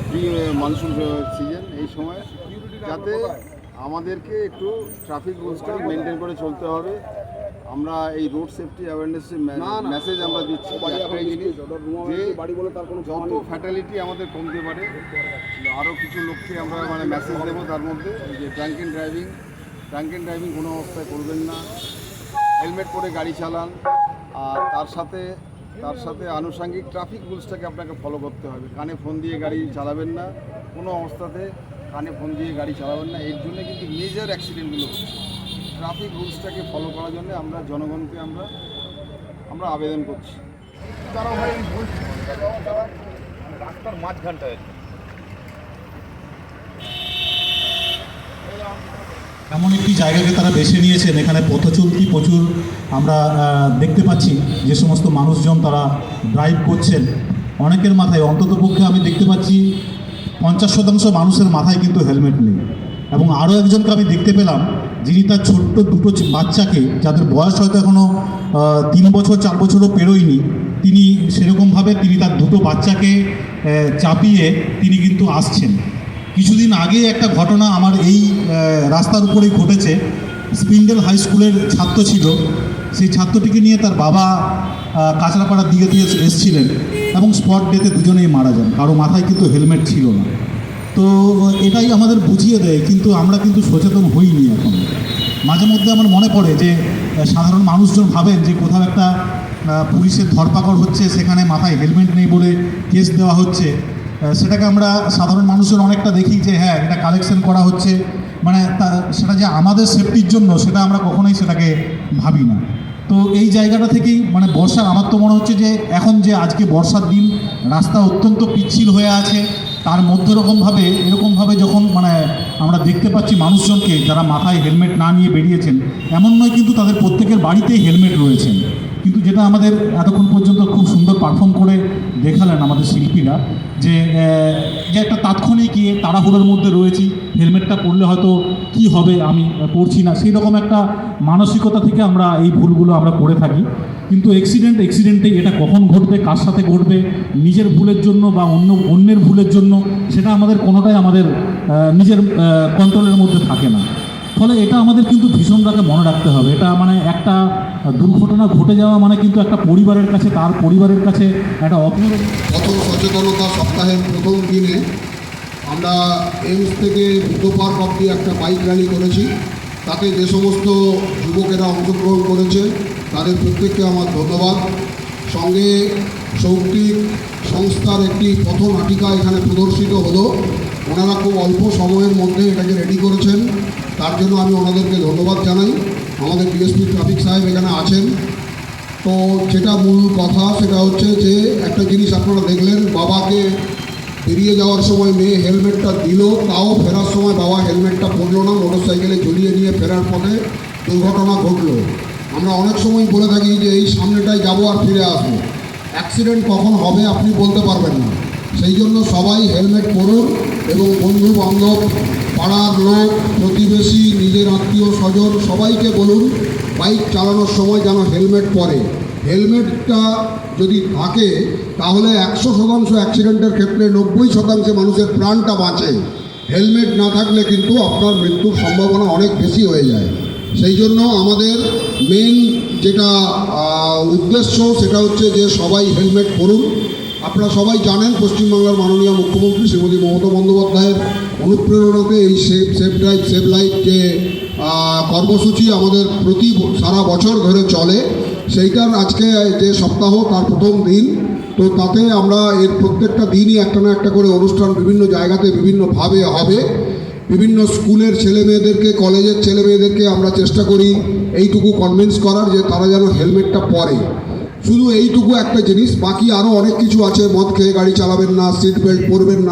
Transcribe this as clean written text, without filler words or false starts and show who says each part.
Speaker 1: Pre monsoon season এই সময়, যাতে আমাদেরকে একটু ট্রাফিক রুলসটা মেনটেন করে চলতে হবে। আমরা এই রোড সেফটি অ্যাওয়ারনেসের মেসেজ আমরা দিচ্ছি একটাই জিনিস, যে যত ফ্যাটালিটি আমাদের কমতে পারে। আরও কিছু লোককে আমরা মেসেজ দেবো তার মধ্যে, যে ড্রাঙ্ক অ্যান্ড ড্রাইভিং কোনো অবস্থায় করবেন না, হেলমেট পরে গাড়ি চালান। আর তার সাথে আনুষঙ্গিক ট্রাফিক রুলসটাকে আপনাকে ফলো করতে হবে। কানে ফোন দিয়ে গাড়ি চালাবেন না, কোনো অবস্থাতে কানে ফোন দিয়ে গাড়ি চালাবেন না। এর জন্য কিন্তু মেজর অ্যাক্সিডেন্টগুলো হচ্ছে। ট্রাফিক রুলসটাকে ফলো করার জন্য আমরা জনগণকে আমরা আবেদন করছি।
Speaker 2: রাস্তার মাঝখানটায়
Speaker 3: এমন একটি জায়গাকে তারা বেছে নিয়েছেন, এখানে পথচলতি প্রচুর আমরা দেখতে পাচ্ছি। যে সমস্ত মানুষজন তারা ড্রাইভ করছেন, অনেকের মাথায়, অন্ততপক্ষে আমি দেখতে পাচ্ছি 50% মানুষের মাথায় কিন্তু হেলমেট নেই। এবং আরও একজনকে আমি দেখতে পেলাম, যিনি তার ছোট্ট দুটো বাচ্চাকে, যাদের বয়স হয়তো এখনও 3 বছর 4 বছরও পেরোয়নি, তিনি সেরকমভাবে তার দুটো বাচ্চাকে চাপিয়ে তিনি কিন্তু আসছেন। কিছুদিন আগে একটা ঘটনা আমার এই রাস্তার উপরেই ঘটেছে। স্পিন্ডেল হাই স্কুলের ছাত্র ছিল, সেই ছাত্রটিকে নিয়ে তার বাবা কাঁচরাপাড়ার দিকে দিয়ে এসেছিলেন এবং স্পট ডেতে দুজনেই মারা যান। কারো মাথায় কিন্তু হেলমেট ছিল না। তো এটাই আমাদের বুঝিয়ে দেয়, কিন্তু আমরা কিন্তু সচেতন হইনি এখন। মাঝে মধ্যে আমার মনে পড়ে যে সাধারণ মানুষজন ভাবেন যে কোথাও একটা পুলিশের ধরপাকড় হচ্ছে, সেখানে মাথায় হেলমেট নেই বলে কেস দেওয়া হচ্ছে। সেটাকে আমরা সাধারণ মানুষের অনেকটা দেখি যে হ্যাঁ, এটা কালেকশন করা হচ্ছে, সেটা যে আমাদের সেফটির জন্য, সেটা আমরা কখনোই সেটাকে ভাবি না। তো এই জায়গাটা থেকেই বর্ষা, আমার তো মনে হচ্ছে যে এখন যে আজকে বর্ষার দিন, রাস্তা অত্যন্ত পিচ্ছিল হয়ে আছে, তার মধ্যে এরকমভাবে যখন আমরা দেখতে পাচ্ছি মানুষজনকে যারা মাথায় হেলমেট না নিয়ে বেরিয়েছেন, এমন নয় কিন্তু তাদের প্রত্যেকের বাড়িতেই হেলমেট রয়েছেন। কিন্তু যেটা আমাদের এতক্ষণ পর্যন্ত খুব সুন্দর পারফর্ম করে দেখালেন আমাদের শিল্পীরা, যে একটা তাৎক্ষণিক তাড়াহুড়োর মধ্যে রয়েছি, হেলমেটটা পরলে হয়তো কি হবে, আমি পরছি না, সেই রকম একটা মানসিকতা থেকে আমরা এই ভুলগুলো আমরা করে থাকি। কিন্তু অ্যাক্সিডেন্টে এটা কখন ঘটবে, কার সাথে ঘটবে, নিজের ভুলের জন্য বা অন্যের ভুলের জন্য, সেটা আমাদের কোনোটাই আমাদের নিজের কন্ট্রোলের মধ্যে থাকে না। ফলে এটা আমাদের কিন্তু ভীষণভাবে মনে রাখতে হবে। এটা একটা দুর্ঘটনা ঘটে যাওয়া কিন্তু একটা পরিবারের কাছে, তার পরিবারের কাছে একটা অপূরণীয়।
Speaker 4: পথ সচেতনতা সপ্তাহের প্রথম দিনে আমরা এইমস থেকে বুদ্ধ পার্ক অব্দি একটা বাইক র্যালি করেছি। তাতে যে সমস্ত যুবকেরা অংশগ্রহণ করেছে তাদের প্রত্যেককে আমার ধন্যবাদ। সঙ্গে শৌক্তিক সংস্থার একটি পথনাটিকা এখানে প্রদর্শিত হলো। ওনারা খুব অল্প সময়ের মধ্যে এটাকে রেডি করেছেন, তার জন্য আমি ওনাদেরকে ধন্যবাদ জানাই। আমাদের ডিএসপি ট্রাফিক সাহেব এখানে আছেন। তো যেটা মূল কথা, সেটা হচ্ছে যে একটা জিনিস আপনারা দেখলেন, বাবাকে বেরিয়ে যাওয়ার সময় মেয়ে হেলমেটটা দিল, তাও ফেরার সময় বাবা হেলমেটটা পরল না, মোটরসাইকেলে ঝুলিয়ে নিয়ে ফেরার পথে দুর্ঘটনা ঘটলো। আমরা অনেক সময় বলে থাকি যে এই সামনেটায় যাবো আর ফিরে আসবো, অ্যাক্সিডেন্ট কখন হবে আপনি বলতে পারবেন না। সেই জন্য সবাই হেলমেট পরুন এবং বন্ধু বান্ধব, পাড়ার লোক, প্রতিবেশী, নিজের আত্মীয় স্বজন সবাইকে বলুন বাইক চালানোর সময় যেন হেলমেট পরে। হেলমেটটা যদি থাকে তাহলে 100% অ্যাক্সিডেন্টের ক্ষেত্রে 90% মানুষের প্রাণটা বাঁচে। হেলমেট না থাকলে কিন্তু আপনার মৃত্যুর সম্ভাবনা অনেক বেশি হয়ে যায়। সেই জন্য আমাদের মেন যেটা উদ্দেশ্য, সেটা হচ্ছে যে সবাই হেলমেট পরুন। আপনারা সবাই জানেন পশ্চিমবাংলার মাননীয় মুখ্যমন্ত্রী শ্রীমতী মমতা বন্দ্যোপাধ্যায়ের অনুপ্রেরণাতে এই সেফ ড্রাইভ সেভ লাইফ যে কর্মসূচি আমাদের সারা বছর ধরে চলে, সেইটার আজকে যে সপ্তাহ তার প্রথম দিন। তো তাতে আমরা এর প্রত্যেকটা দিনই একটা না একটা করে অনুষ্ঠান বিভিন্ন জায়গাতে বিভিন্নভাবে হবে। বিভিন্ন স্কুলের ছেলেমেয়েদেরকে, কলেজের ছেলেমেয়েদেরকে আমরা চেষ্টা করি এইটুকু কনভিন্স করার যে তারা যেন হেলমেটটা পরে। শুধু এইটুকু একটা জিনিস, বাকি আরও অনেক কিছু আছে। মদ খেয়ে গাড়ি চালাবেন না, সিট বেল্ট পরবেন না।